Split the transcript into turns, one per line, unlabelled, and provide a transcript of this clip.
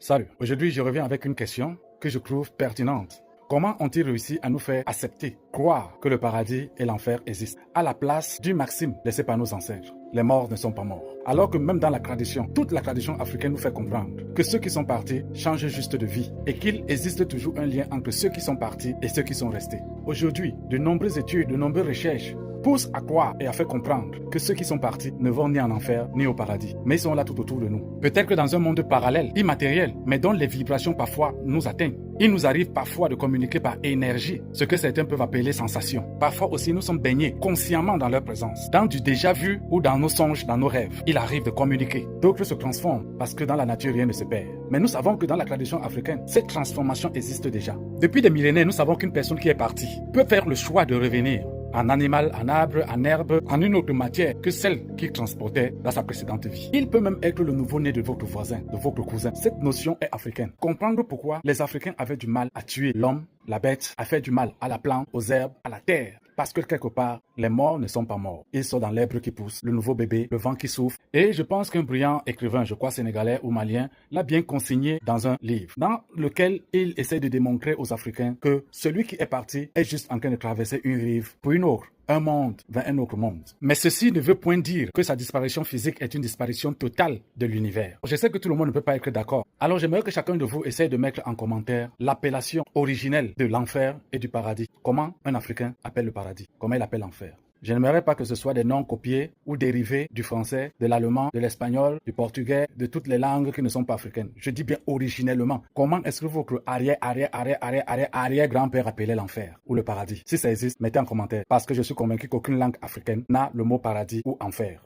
Salut, aujourd'hui je reviens avec une question que je trouve pertinente. Comment ont-ils réussi à nous faire accepter, croire que le paradis et l'enfer existent, à la place d'une maxime laissée par nos ancêtres? Les morts ne sont pas morts. Alors que même dans la tradition, toute la tradition africaine nous fait comprendre que ceux qui sont partis changent juste de vie et qu'il existe toujours un lien entre ceux qui sont partis et ceux qui sont restés. Aujourd'hui, de nombreuses études, de nombreuses recherches poussent à croire et à faire comprendre que ceux qui sont partis ne vont ni en enfer ni au paradis, mais ils sont là tout autour de nous. Peut-être que dans un monde parallèle, immatériel, mais dont les vibrations parfois nous atteignent, il nous arrive parfois de communiquer par énergie, ce que certains peuvent appeler sensation. Parfois aussi, nous sommes baignés consciemment dans leur présence, dans du déjà vu ou dans nos songes, dans nos rêves. Il arrive de communiquer. D'autres se transforment parce que dans la nature, rien ne se perd. Mais nous savons que dans la tradition africaine, cette transformation existe déjà. Depuis des millénaires, nous savons qu'une personne qui est partie peut faire le choix de revenir en animal, en arbre, en herbe, en une autre matière que celle qu'il transportait dans sa précédente vie. Il peut même être le nouveau-né de votre voisin, de votre cousin. Cette notion est africaine. Comprendre pourquoi les Africains avaient du mal à tuer l'homme, la bête, à faire du mal à la plante, aux herbes, à la terre. Parce que quelque part, les morts ne sont pas morts. Ils sont dans l'herbe qui pousse, le nouveau bébé, le vent qui souffle. Et je pense qu'un brillant écrivain, je crois sénégalais ou malien, l'a bien consigné dans un livre, dans lequel il essaie de démontrer aux Africains que celui qui est parti est juste en train de traverser une rive pour une autre. Un monde vers un autre monde. Mais ceci ne veut point dire que sa disparition physique est une disparition totale de l'univers. Je sais que tout le monde ne peut pas être d'accord. Alors j'aimerais que chacun de vous essaye de mettre en commentaire l'appellation originelle de l'enfer et du paradis. Comment un Africain appelle le paradis? Comment il appelle l'enfer? Je n'aimerais pas que ce soit des noms copiés ou dérivés du français, de l'allemand, de l'espagnol, du portugais, de toutes les langues qui ne sont pas africaines. Je dis bien originellement. Comment est-ce que votre arrière-grand-père appelait l'enfer ou le paradis? Si ça existe, mettez en commentaire parce que je suis convaincu qu'aucune langue africaine n'a le mot paradis ou enfer.